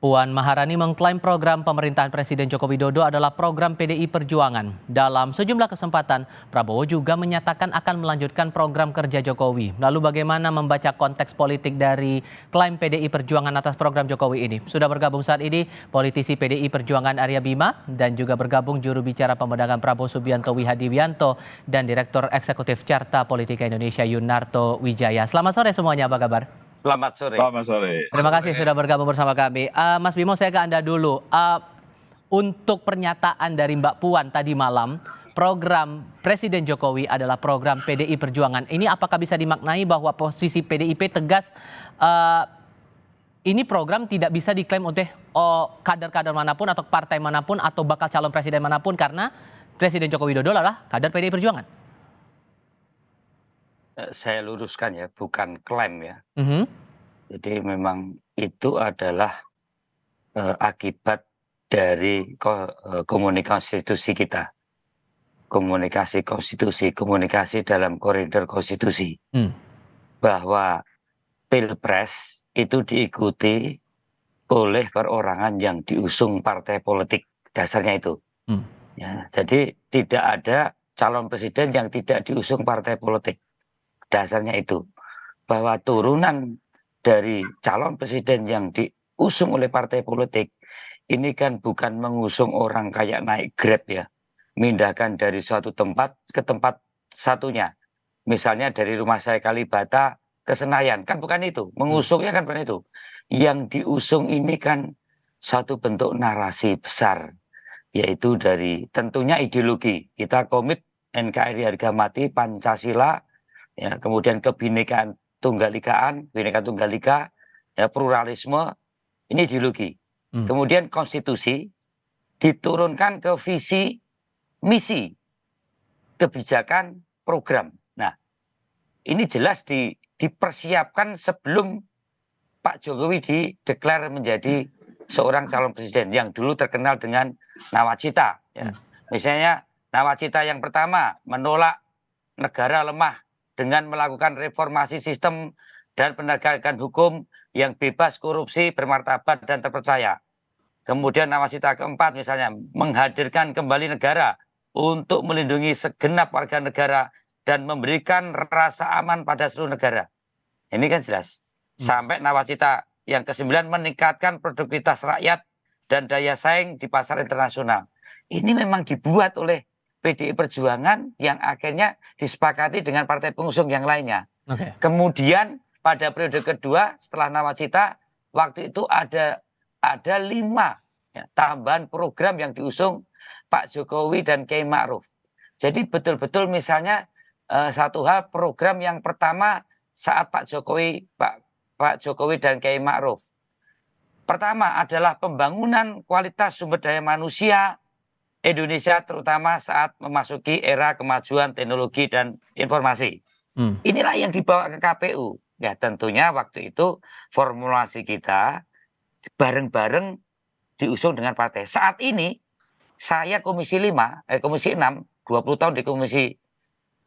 Puan Maharani mengklaim program pemerintahan Presiden Joko Widodo adalah program PDI Perjuangan. Dalam sejumlah kesempatan, Prabowo juga menyatakan akan melanjutkan program kerja Jokowi. Lalu bagaimana membaca konteks politik dari klaim PDI Perjuangan atas program Jokowi ini? Sudah bergabung saat ini politisi PDI Perjuangan Arya Bima dan juga bergabung juru bicara pemenangan Prabowo Subianto Wihadiwianto dan Direktur Eksekutif Carta Politika Indonesia Yunarto Wijaya. Selamat sore semuanya, apa kabar? Selamat sore. Selamat sore. Terima kasih sudah bergabung bersama kami. Mas Bimo, saya ke Anda dulu. Untuk pernyataan dari Mbak Puan tadi malam, program Presiden Jokowi adalah program PDI Perjuangan. Ini apakah bisa dimaknai bahwa posisi PDIP tegas ini program tidak bisa diklaim oleh kader-kader manapun atau partai manapun atau bakal calon presiden manapun karena Presiden Joko Widodo adalah kader PDI Perjuangan? Saya luruskan ya, bukan klaim ya. Jadi memang itu adalah akibat dari komunikasi konstitusi kita. Komunikasi konstitusi, komunikasi dalam koridor konstitusi. Bahwa Pilpres itu diikuti oleh perorangan yang diusung partai politik. Dasarnya itu. Ya, jadi tidak ada calon presiden yang tidak diusung partai politik. Dasarnya itu, bahwa turunan dari calon presiden yang diusung oleh partai politik, ini kan bukan mengusung orang kayak naik Grab ya, mindahkan dari suatu tempat ke tempat satunya. Misalnya dari rumah saya Kalibata ke Senayan, kan bukan itu, mengusungnya kan bukan itu. Yang diusung ini kan suatu bentuk narasi besar, yaitu dari tentunya ideologi. Kita komit NKRI harga mati, Pancasila, ya, kemudian kebinekaan tunggal ika, ya, pluralisme, ini ideologi. Kemudian konstitusi diturunkan ke visi, misi, kebijakan, program. Nah, ini jelas dipersiapkan sebelum Pak Jokowi dideklar menjadi seorang calon presiden yang dulu terkenal dengan nawacita. Ya. Misalnya nawacita yang pertama menolak negara lemah dengan melakukan reformasi sistem dan penegakan hukum yang bebas korupsi, bermartabat, dan terpercaya. Kemudian nawacita keempat misalnya menghadirkan kembali negara untuk melindungi segenap warga negara dan memberikan rasa aman pada seluruh negara. Ini kan jelas. Sampai nawacita yang ke-9 meningkatkan produktivitas rakyat dan daya saing di pasar internasional. Ini memang dibuat oleh PDI Perjuangan yang akhirnya disepakati dengan partai pengusung yang lainnya. Kemudian pada periode kedua setelah nawacita, waktu itu ada 5 ya, tambahan program yang diusung Pak Jokowi dan Kiai Ma'ruf. Jadi betul-betul misalnya satu hal, program yang pertama saat Pak Jokowi dan Kiai Ma'ruf. Pertama adalah pembangunan kualitas sumber daya manusia Indonesia, terutama saat memasuki era kemajuan teknologi dan informasi. Inilah yang dibawa ke KPU. Ya tentunya waktu itu formulasi kita bareng-bareng diusung dengan partai. Saat ini saya komisi 6, 20 tahun di komisi 6,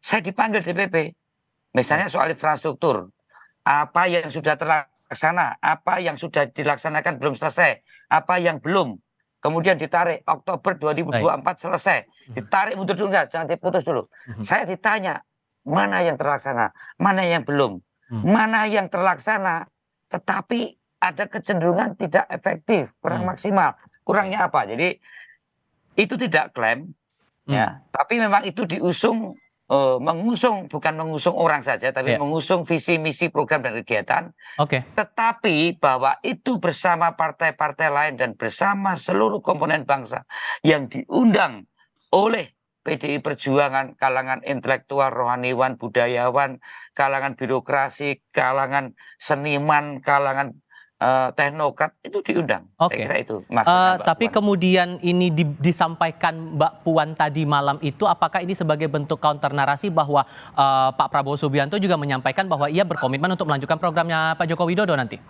saya dipanggil DPP. Misalnya soal infrastruktur, apa yang sudah terlaksana, apa yang sudah dilaksanakan belum selesai, apa yang belum. Kemudian ditarik Oktober 2024 selesai. Ditarik mundur dulu, jangan diputus dulu. Saya ditanya, mana yang terlaksana, mana yang belum. Mana yang terlaksana, tetapi ada kecenderungan tidak efektif, kurang maksimal. Kurangnya apa? Jadi itu tidak klaim, ya. Tapi memang itu diusung, bukan mengusung orang saja, tapi mengusung visi, misi, program, dan kegiatan. Tetapi bahwa itu bersama partai-partai lain dan bersama seluruh komponen bangsa yang diundang oleh PDI Perjuangan, kalangan intelektual, rohaniwan, budayawan, kalangan birokrasi, kalangan seniman, kalangan teknokrat, itu diundang. Saya kira itu maksudnya. Tapi kemudian ini disampaikan Mbak Puan tadi malam itu, apakah ini sebagai bentuk counter narasi bahwa Pak Prabowo Subianto juga menyampaikan bahwa ia berkomitmen untuk melanjutkan programnya Pak Joko Widodo nanti?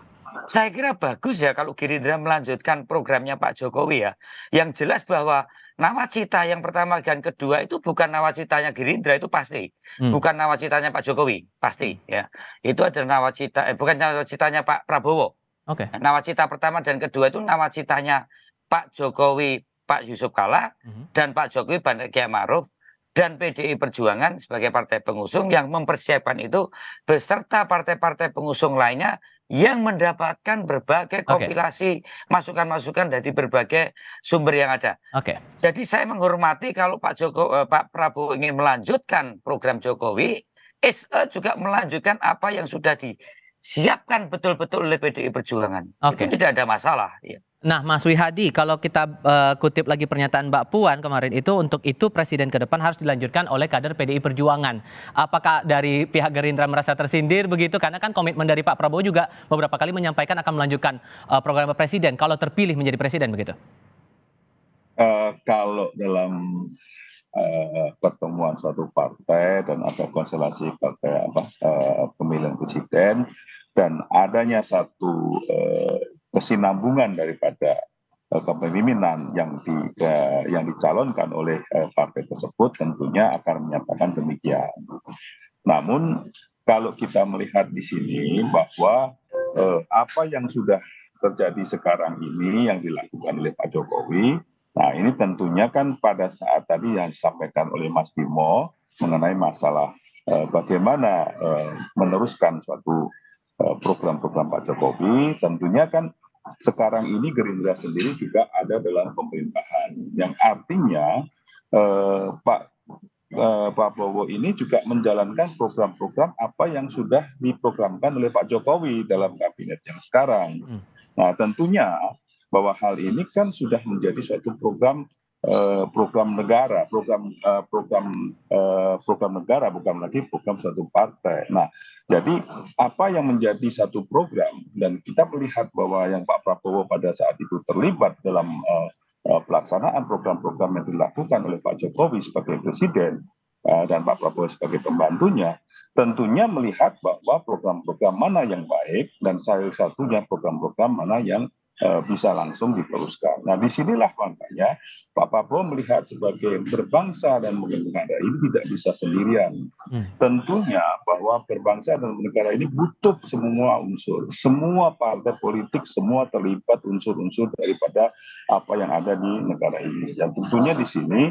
Saya kira bagus ya kalau Gerindra melanjutkan programnya Pak Jokowi ya. Yang jelas bahwa nawacita yang pertama dan kedua itu bukan nawacitanya Gerindra, itu pasti. Bukan nawacitanya Pak Jokowi, pasti ya. Itu adalah nawacita, bukan nawacitanya Pak Prabowo. Oke. Nawacita pertama dan kedua itu nawacitanya Pak Jokowi, Pak Yusuf Kalla, dan Pak Jokowi Bante Kiai Ma'ruf, dan PDI Perjuangan sebagai partai pengusung yang mempersiapkan itu beserta partai-partai pengusung lainnya yang mendapatkan berbagai kompilasi masukan-masukan dari berbagai sumber yang ada. Oke. Jadi saya menghormati kalau Pak Prabowo ingin melanjutkan program Jokowi, juga melanjutkan apa yang sudah disiapkan betul-betul oleh PDI Perjuangan. Oke. Itu tidak ada masalah. Ya. Nah, Mas Wihadi, kalau kita kutip lagi pernyataan Mbak Puan kemarin itu, untuk itu presiden ke depan harus dilanjutkan oleh kader PDI Perjuangan. Apakah dari pihak Gerindra merasa tersindir begitu? Karena kan komitmen dari Pak Prabowo juga beberapa kali menyampaikan akan melanjutkan program presiden kalau terpilih menjadi presiden begitu. Kalau dalam pertemuan suatu partai dan ada konstelasi partai pemilihan presiden dan adanya satu kesinambungan daripada kepemimpinan yang dicalonkan oleh partai tersebut, tentunya akan menyatakan demikian. Namun kalau kita melihat di sini bahwa apa yang sudah terjadi sekarang ini yang dilakukan oleh Pak Jokowi, nah ini tentunya kan pada saat tadi yang disampaikan oleh Mas Bimo mengenai masalah bagaimana meneruskan suatu program-program Pak Jokowi, tentunya kan sekarang ini Gerindra sendiri juga ada dalam pemerintahan, yang artinya Pak Prabowo ini juga menjalankan program-program apa yang sudah diprogramkan oleh Pak Jokowi dalam kabinet yang sekarang. Nah, tentunya bahwa hal ini kan sudah menjadi suatu program negara, program negara, bukan lagi program suatu partai. Nah, jadi apa yang menjadi satu program, dan kita melihat bahwa yang Pak Prabowo pada saat itu terlibat dalam pelaksanaan program-program yang dilakukan oleh Pak Jokowi sebagai presiden dan Pak Prabowo sebagai pembantunya, tentunya melihat bahwa program-program mana yang baik dan salah satunya program-program mana yang bisa langsung diteruskan. Nah, disinilah makanya Pak Prabowo melihat sebagai berbangsa dan bernegara ini tidak bisa sendirian. Tentunya bahwa berbangsa dan bernegara ini butuh semua unsur, semua partai politik, semua terlibat unsur-unsur daripada apa yang ada di negara ini. Dan tentunya di sini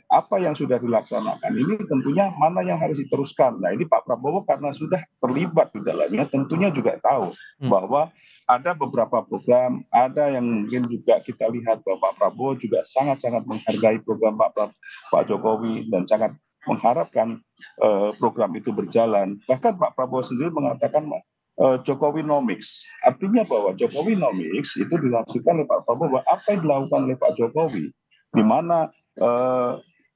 apa yang sudah dilaksanakan ini tentunya mana yang harus diteruskan. Nah, ini Pak Prabowo karena sudah terlibat di dalamnya tentunya juga tahu bahwa ada beberapa program, ada yang mungkin juga kita lihat bahwa Pak Prabowo juga sangat-sangat menghargai program Pak Jokowi dan sangat mengharapkan program itu berjalan. Bahkan Pak Prabowo sendiri mengatakan Jokowinomics, artinya bahwa Jokowinomics itu dilakukan oleh Pak Prabowo, bahwa apa yang dilakukan oleh Pak Jokowi, di mana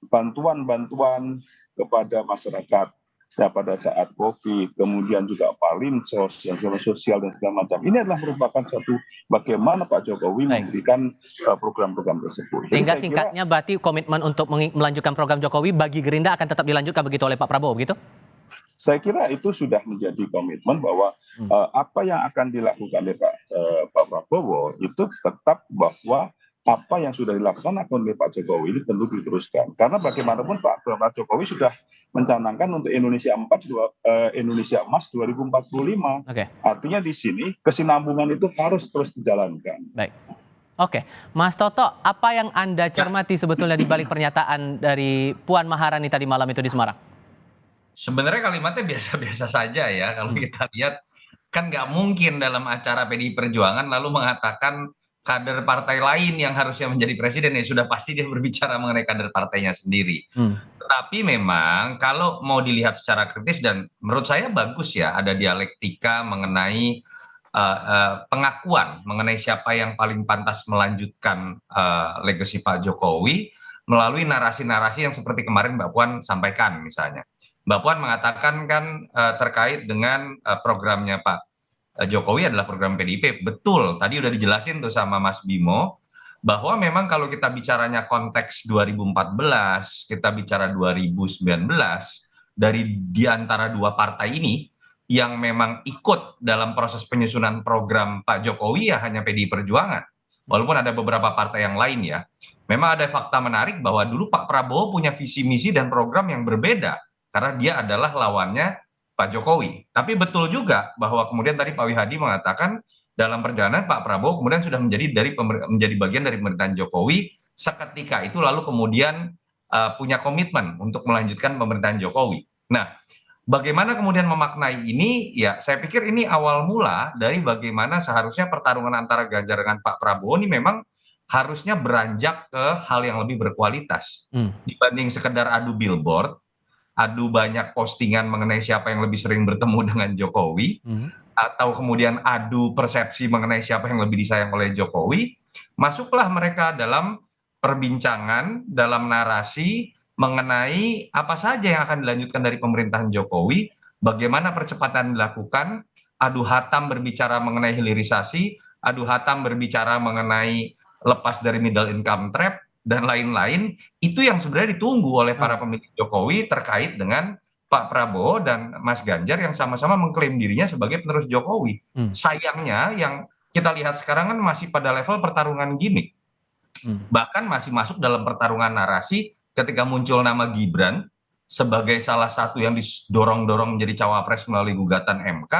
bantuan-bantuan kepada masyarakat ya pada saat COVID, kemudian juga Palinsos, sosial dan segala macam. Ini adalah merupakan suatu bagaimana Pak Jokowi memberikan program-program tersebut. Sehingga singkatnya berarti komitmen untuk melanjutkan program Jokowi bagi Gerindra akan tetap dilanjutkan begitu oleh Pak Prabowo, begitu? Saya kira itu sudah menjadi komitmen bahwa apa yang akan dilakukan oleh Pak Prabowo itu tetap bahwa apa yang sudah dilaksanakan oleh Pak Jokowi ini tentu diteruskan. Karena bagaimanapun Pak Jokowi sudah mencanangkan untuk Indonesia Emas 2045. Artinya di sini kesinambungan itu harus terus dijalankan. Baik. Oke, Mas Toto, apa yang Anda cermati sebetulnya di balik pernyataan dari Puan Maharani tadi malam itu di Semarang? Sebenarnya kalimatnya biasa-biasa saja ya. Kalau kita lihat, kan nggak mungkin dalam acara PDI Perjuangan lalu mengatakan kader partai lain yang harusnya menjadi presiden, ya sudah pasti dia berbicara mengenai kader partainya sendiri. Tetapi memang kalau mau dilihat secara kritis, dan menurut saya bagus ya ada dialektika mengenai pengakuan mengenai siapa yang paling pantas melanjutkan legasi Pak Jokowi melalui narasi-narasi yang seperti kemarin Mbak Puan sampaikan misalnya. Mbak Puan mengatakan kan terkait dengan programnya Pak Jokowi adalah program PDIP. Betul, tadi udah dijelasin tuh sama Mas Bimo, bahwa memang kalau kita bicaranya konteks 2014, kita bicara 2019, dari di antara dua partai ini, yang memang ikut dalam proses penyusunan program Pak Jokowi ya hanya PDI Perjuangan. Walaupun ada beberapa partai yang lain ya. Memang ada fakta menarik bahwa dulu Pak Prabowo punya visi misi dan program yang berbeda. Karena dia adalah lawannya Pak Jokowi. Tapi betul juga bahwa kemudian tadi Pak Wihadi mengatakan dalam perjalanan Pak Prabowo kemudian sudah menjadi bagian dari pemerintahan Jokowi seketika itu lalu kemudian punya komitmen untuk melanjutkan pemerintahan Jokowi. Nah, bagaimana kemudian memaknai ini? Ya, saya pikir ini awal mula dari bagaimana seharusnya pertarungan antara Ganjar dengan Pak Prabowo ini memang harusnya beranjak ke hal yang lebih berkualitas dibanding sekedar adu billboard, adu banyak postingan mengenai siapa yang lebih sering bertemu dengan Jokowi, atau kemudian adu persepsi mengenai siapa yang lebih disayang oleh Jokowi. Masuklah mereka dalam perbincangan, dalam narasi mengenai apa saja yang akan dilanjutkan dari pemerintahan Jokowi, bagaimana percepatan dilakukan, adu hatam berbicara mengenai hilirisasi, adu hatam berbicara mengenai lepas dari middle income trap, dan lain-lain. Itu yang sebenarnya ditunggu oleh para pemilih Jokowi terkait dengan Pak Prabowo dan Mas Ganjar yang sama-sama mengklaim dirinya sebagai penerus Jokowi. Sayangnya yang kita lihat sekarang kan masih pada level pertarungan gimmick. Bahkan masih masuk dalam pertarungan narasi ketika muncul nama Gibran sebagai salah satu yang didorong-dorong menjadi cawapres melalui gugatan MK,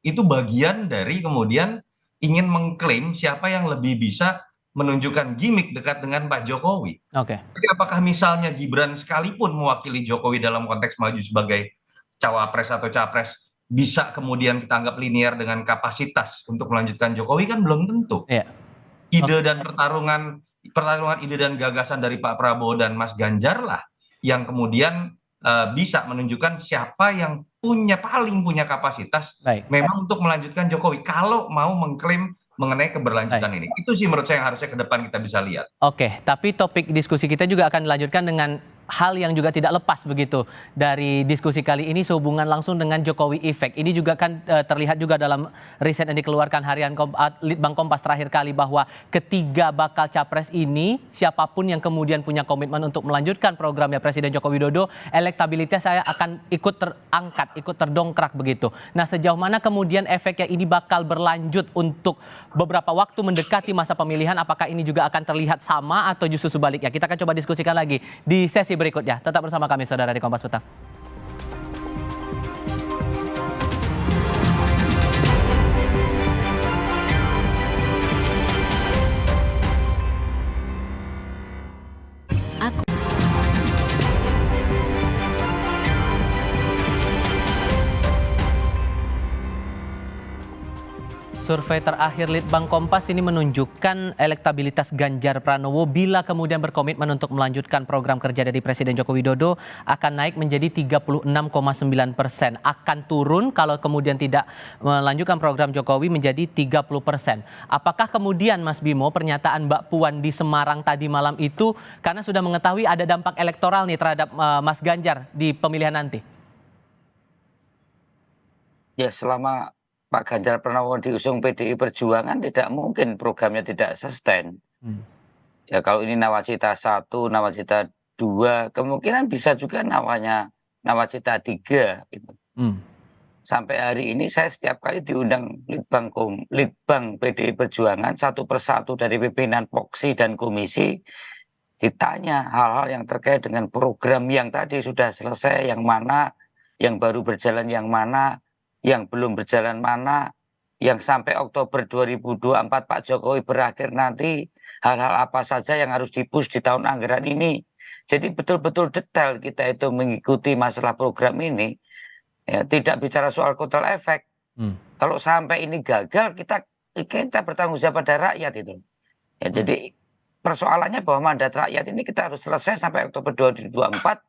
itu bagian dari kemudian ingin mengklaim siapa yang lebih bisa menunjukkan gimmick dekat dengan Pak Jokowi. Jadi apakah misalnya Gibran sekalipun mewakili Jokowi dalam konteks maju sebagai cawapres atau capres bisa kemudian kita anggap linear dengan kapasitas untuk melanjutkan Jokowi, kan belum tentu. Ide dan pertarungan ide dan gagasan dari Pak Prabowo dan Mas Ganjar lah yang kemudian bisa menunjukkan siapa yang paling punya kapasitas memang untuk melanjutkan Jokowi kalau mau mengklaim mengenai keberlanjutan ini. Itu sih menurut saya yang harusnya ke depan kita bisa lihat. Oke, tapi topik diskusi kita juga akan dilanjutkan dengan hal yang juga tidak lepas begitu dari diskusi kali ini sehubungan langsung dengan Jokowi Effect. Ini juga kan terlihat juga dalam riset yang dikeluarkan harian Litbang Kompas terakhir kali bahwa ketiga bakal capres ini siapapun yang kemudian punya komitmen untuk melanjutkan programnya Presiden Joko Widodo, elektabilitas saya akan ikut terangkat, ikut terdongkrak begitu. Nah, sejauh mana kemudian efeknya ini bakal berlanjut untuk beberapa waktu mendekati masa pemilihan, apakah ini juga akan terlihat sama atau justru sebaliknya? Kita akan coba diskusikan lagi di sesi berikutnya. Tetap bersama kami saudara di Kompas Petang. Survei terakhir Litbang Kompas ini menunjukkan elektabilitas Ganjar Pranowo bila kemudian berkomitmen untuk melanjutkan program kerja dari Presiden Joko Widodo akan naik menjadi 36,9%. Akan turun kalau kemudian tidak melanjutkan program Jokowi menjadi 30%. Apakah kemudian Mas Bimo pernyataan Mbak Puan di Semarang tadi malam itu karena sudah mengetahui ada dampak elektoral nih terhadap Mas Ganjar di pemilihan nanti? Ya, selama Pak Ganjar Pranowo diusung PDI Perjuangan tidak mungkin programnya tidak sustain. Ya kalau ini Nawacita 1, Nawacita 2, kemungkinan bisa juga Nawacita 3 gitu. Sampai hari ini saya setiap kali diundang Litbang PDI Perjuangan satu persatu dari pimpinan Poksi dan komisi ditanya hal-hal yang terkait dengan program yang tadi sudah selesai, yang mana, yang baru berjalan yang mana, yang belum berjalan mana, yang sampai Oktober 2024 Pak Jokowi berakhir nanti, hal-hal apa saja yang harus di-push di tahun anggaran ini. Jadi betul-betul detail kita itu mengikuti masalah program ini, ya, tidak bicara soal kotel efek. Kalau sampai ini gagal, kita bertanggung jawab pada rakyat itu. Ya, jadi persoalannya bahwa mandat rakyat ini kita harus selesai sampai Oktober 2024,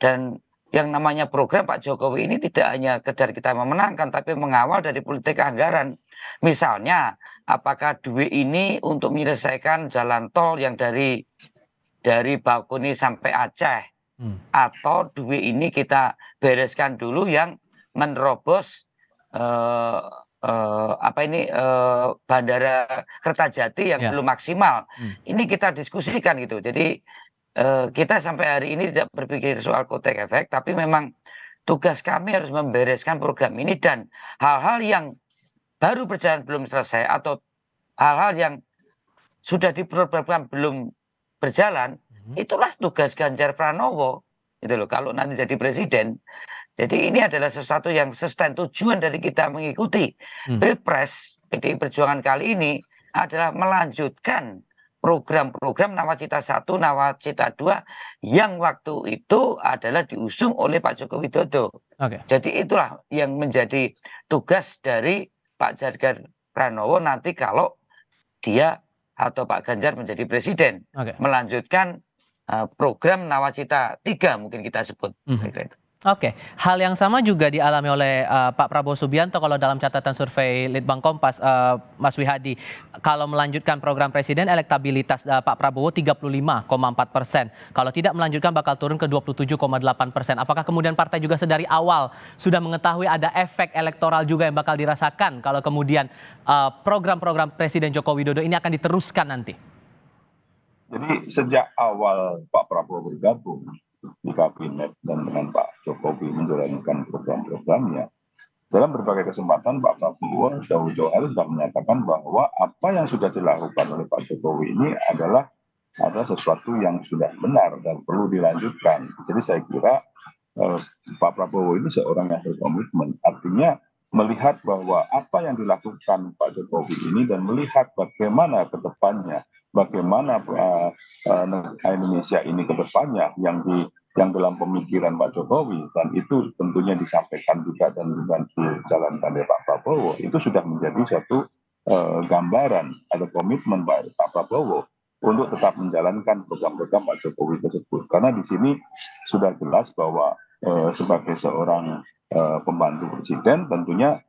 dan yang namanya program Pak Jokowi ini tidak hanya sekedar kita memenangkan, tapi mengawal dari politik anggaran. Misalnya, apakah duit ini untuk menyelesaikan jalan tol yang dari Bakuni sampai Aceh, atau duit ini kita bereskan dulu yang menerobos Bandara Kertajati yang belum maksimal. Ini kita diskusikan gitu. Jadi kita sampai hari ini tidak berpikir soal kotel efek, tapi memang tugas kami harus membereskan program ini, dan hal-hal yang baru berjalan belum selesai atau hal-hal yang sudah diprogramkan belum berjalan, itulah tugas Ganjar Pranowo itu loh kalau nanti jadi presiden. Jadi ini adalah sesuatu yang sustain. Tujuan dari kita mengikuti Pilpres PDI Perjuangan kali ini adalah melanjutkan program-program Nawacita 1, Nawacita 2 yang waktu itu adalah diusung oleh Pak Joko Widodo. Oke. Jadi itulah yang menjadi tugas dari Pak Ganjar Pranowo nanti kalau dia atau Pak Ganjar menjadi presiden. Oke. Melanjutkan program Nawacita 3 mungkin kita sebut. Oke, hal yang sama juga dialami oleh Pak Prabowo Subianto kalau dalam catatan survei Litbang Kompas, Mas Wihadi. Kalau melanjutkan program presiden, elektabilitas Pak Prabowo 35,4%. Kalau tidak melanjutkan bakal turun ke 27,8%. Apakah kemudian partai juga sedari awal sudah mengetahui ada efek elektoral juga yang bakal dirasakan kalau kemudian program-program Presiden Joko Widodo ini akan diteruskan nanti? Jadi sejak awal Pak Prabowo bergabung di kabinet dan dengan Pak Jokowi menjalankan program-programnya, dalam berbagai kesempatan Pak Prabowo jauh-jauh hari sudah menyatakan bahwa apa yang sudah dilakukan oleh Pak Jokowi ini adalah sesuatu yang sudah benar dan perlu dilanjutkan. Jadi saya kira Pak Prabowo ini seorang yang berkomitmen, artinya melihat bahwa apa yang dilakukan Pak Jokowi ini dan melihat bagaimana ke depannya, bagaimana Indonesia ini ke depannya yang dalam pemikiran Pak Jokowi, dan itu tentunya disampaikan juga dan dijalankan oleh Pak Prabowo, itu sudah menjadi satu gambaran atau komitmen Pak Prabowo untuk tetap menjalankan program-program Pak Jokowi tersebut. Karena di sini sudah jelas bahwa sebagai seorang pembantu presiden tentunya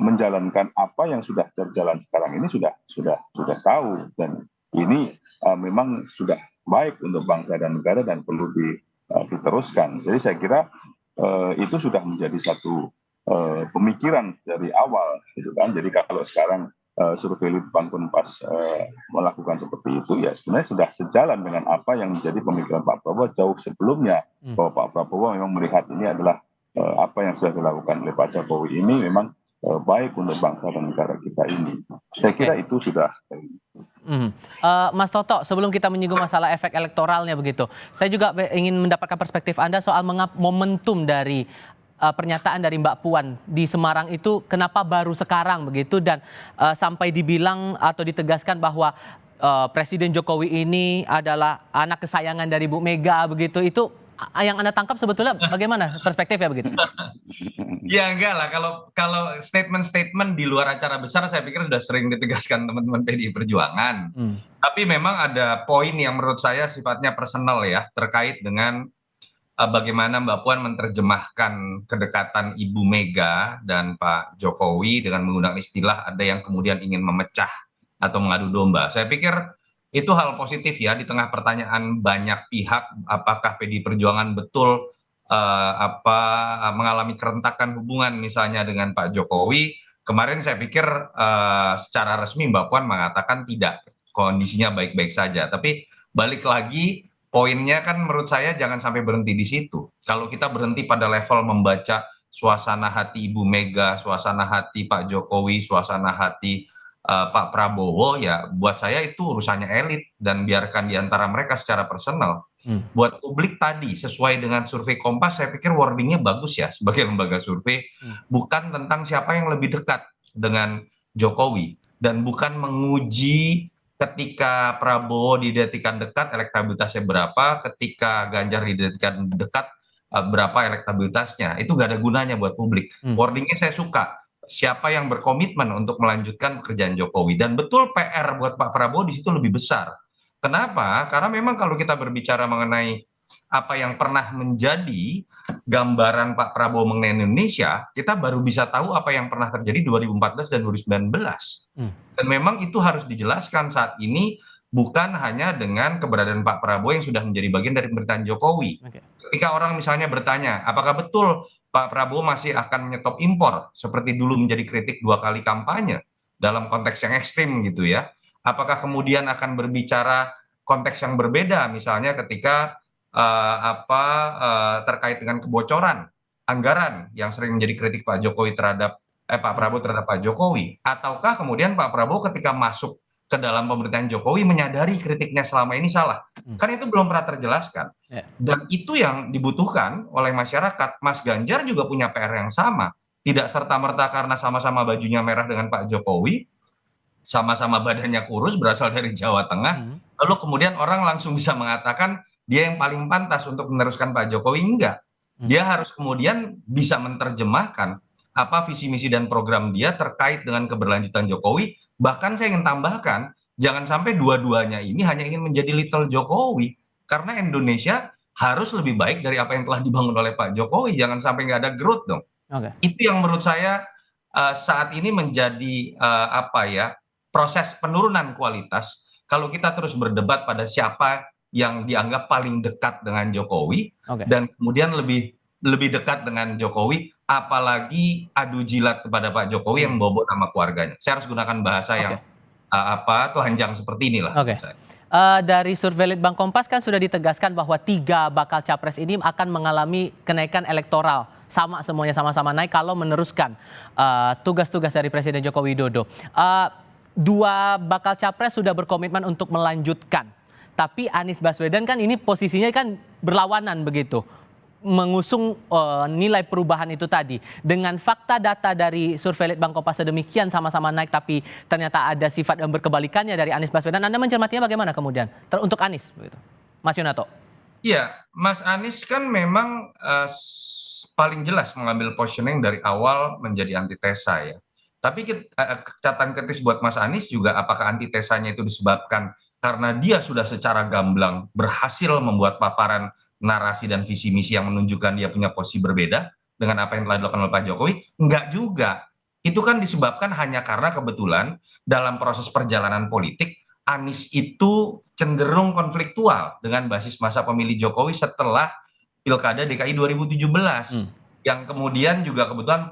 menjalankan apa yang sudah berjalan sekarang ini sudah tahu, dan ini memang sudah baik untuk bangsa dan negara dan perlu diteruskan. Jadi saya kira itu sudah menjadi satu pemikiran dari awal, gitu kan. Jadi kalau sekarang survei Litbang Kompas melakukan seperti itu, ya sebenarnya sudah sejalan dengan apa yang menjadi pemikiran Pak Prabowo jauh sebelumnya, bahwa Pak Prabowo memang melihat ini adalah apa yang sudah dilakukan oleh Pak Jokowi ini memang baik untuk bangsa dan negara kita ini. Saya kira itu sudah. Mas Toto, sebelum kita menyinggung masalah efek elektoralnya begitu, saya juga ingin mendapatkan perspektif Anda soal momentum dari pernyataan dari Mbak Puan di Semarang itu kenapa baru sekarang begitu, dan sampai dibilang atau ditegaskan bahwa Presiden Jokowi ini adalah anak kesayangan dari Bu Mega begitu, itu yang Anda tangkap sebetulnya bagaimana perspektifnya begitu? Ya enggak lah, kalau statement-statement di luar acara besar saya pikir sudah sering ditegaskan teman-teman PDI Perjuangan. Tapi memang ada poin yang menurut saya sifatnya personal ya, terkait dengan bagaimana Mbak Puan menerjemahkan kedekatan Ibu Mega dan Pak Jokowi dengan menggunakan istilah ada yang kemudian ingin memecah atau mengadu domba. Saya pikir itu hal positif ya, di tengah pertanyaan banyak pihak apakah PDI Perjuangan betul mengalami kerentakan hubungan misalnya dengan Pak Jokowi. Kemarin saya pikir secara resmi Mbak Puan mengatakan tidak, kondisinya baik-baik saja. Tapi balik lagi, poinnya kan menurut saya jangan sampai berhenti di situ. Kalau kita berhenti pada level membaca suasana hati Ibu Mega, suasana hati Pak Jokowi, suasana hati Pak Prabowo, ya buat saya itu urusannya elit dan biarkan di antara mereka secara personal. Buat publik tadi, sesuai dengan survei Kompas, saya pikir wordingnya bagus ya sebagai lembaga survei, bukan tentang siapa yang lebih dekat dengan Jokowi, dan bukan menguji ketika Prabowo didetikan dekat elektabilitasnya berapa, ketika Ganjar didetikan dekat berapa elektabilitasnya. Itu gak ada gunanya buat publik. Wordingnya saya suka, siapa yang berkomitmen untuk melanjutkan pekerjaan Jokowi, dan betul PR buat Pak Prabowo di situ lebih besar. Kenapa? Karena memang kalau kita berbicara mengenai apa yang pernah menjadi gambaran Pak Prabowo mengenai Indonesia, kita baru bisa tahu apa yang pernah terjadi 2014 dan 2019. Dan memang itu harus dijelaskan saat ini, bukan hanya dengan keberadaan Pak Prabowo yang sudah menjadi bagian dari pemerintahan Jokowi. Ketika orang misalnya bertanya, apakah betul Pak Prabowo masih akan menyetop impor seperti dulu menjadi kritik 2 kali kampanye dalam konteks yang ekstrim gitu ya. Apakah kemudian akan berbicara konteks yang berbeda, misalnya ketika terkait dengan kebocoran anggaran yang sering menjadi kritik Pak Jokowi terhadap Pak Prabowo terhadap Pak Jokowi, ataukah kemudian Pak Prabowo ketika masuk ke dalam pemerintahan Jokowi menyadari kritiknya selama ini salah. Kan itu belum pernah terjelaskan. Dan itu yang dibutuhkan oleh masyarakat. Mas Ganjar juga punya PR yang sama. Tidak serta-merta karena sama-sama bajunya merah dengan Pak Jokowi, sama-sama badannya kurus, berasal dari Jawa Tengah, lalu kemudian orang langsung bisa mengatakan dia yang paling pantas untuk meneruskan Pak Jokowi. Enggak. Dia harus kemudian bisa menerjemahkan apa visi misi dan program dia terkait dengan keberlanjutan Jokowi. Bahkan saya ingin tambahkan, jangan sampai dua-duanya ini hanya ingin menjadi little Jokowi, karena Indonesia harus lebih baik dari apa yang telah dibangun oleh Pak Jokowi. Jangan sampai nggak ada growth dong. Itu yang menurut saya saat ini menjadi proses penurunan kualitas. Kalau kita terus berdebat pada siapa yang dianggap paling dekat dengan Jokowi, dan kemudian lebih dekat dengan Jokowi, apalagi adu jilat kepada Pak Jokowi yang bobot sama keluarganya. Saya harus gunakan bahasa yang telanjang seperti inilah. Dari survei Litbang Kompas kan sudah ditegaskan bahwa 3 bakal capres ini akan mengalami kenaikan elektoral. Semuanya sama-sama naik kalau meneruskan tugas-tugas dari Presiden Joko Widodo. 2 bakal capres sudah berkomitmen untuk melanjutkan. Tapi Anies Baswedan kan ini posisinya kan berlawanan begitu. Mengusung nilai perubahan itu tadi. Dengan fakta data dari survei Litbang Kompas sedemikian sama-sama naik tapi ternyata ada sifat yang berkebalikannya dari Anies Baswedan. Anda mencermatinya bagaimana kemudian? Untuk Anies begitu. Mas Yunato. Iya, Mas Anies kan memang paling jelas mengambil positioning dari awal menjadi antitesa ya. Tapi catatan kritis buat Mas Anies juga, apakah antitesanya itu disebabkan karena dia sudah secara gamblang berhasil membuat paparan narasi dan visi misi yang menunjukkan dia punya posisi berbeda dengan apa yang telah dilakukan oleh Pak Jokowi? Enggak juga. Itu kan disebabkan hanya karena kebetulan dalam proses perjalanan politik, Anies itu cenderung konfliktual dengan basis masa pemilih Jokowi setelah Pilkada DKI 2017. Yang kemudian juga kebetulan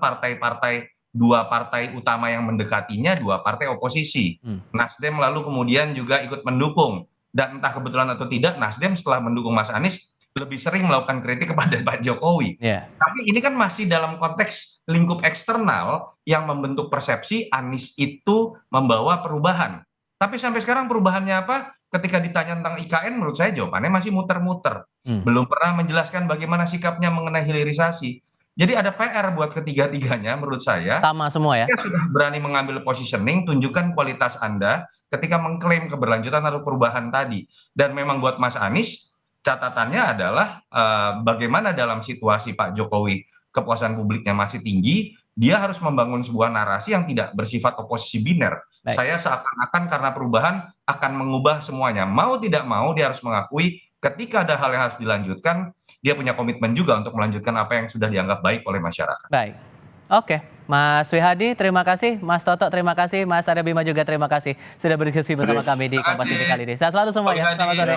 dua partai utama yang mendekatinya, 2 partai oposisi. Nasdem lalu kemudian juga ikut mendukung. Dan entah kebetulan atau tidak, Nasdem setelah mendukung Mas Anies lebih sering melakukan kritik kepada Pak Jokowi. Tapi ini kan masih dalam konteks lingkup eksternal yang membentuk persepsi Anies itu membawa perubahan. Tapi sampai sekarang perubahannya apa? Ketika ditanya tentang IKN, menurut saya jawabannya masih muter-muter. Belum pernah menjelaskan bagaimana sikapnya mengenai hilirisasi. Jadi ada PR buat ketiga-tiganya menurut saya. Sama semua ya? Kita sudah berani mengambil positioning, tunjukkan kualitas Anda ketika mengklaim keberlanjutan atau perubahan tadi. Dan memang buat Mas Anies, catatannya adalah bagaimana dalam situasi Pak Jokowi kepuasan publiknya masih tinggi, dia harus membangun sebuah narasi yang tidak bersifat oposisi biner. Saya seakan-akan karena perubahan akan mengubah semuanya. Mau tidak mau dia harus mengakui ketika ada hal yang harus dilanjutkan, dia punya komitmen juga untuk melanjutkan apa yang sudah dianggap baik oleh masyarakat. Baik. Oke, Mas Wihadi terima kasih, Mas Toto terima kasih, Mas Arya Bima juga terima kasih sudah berdiskusi bersama kami di Kompas TV kali ini. Sehat selalu semuanya. Selamat sore.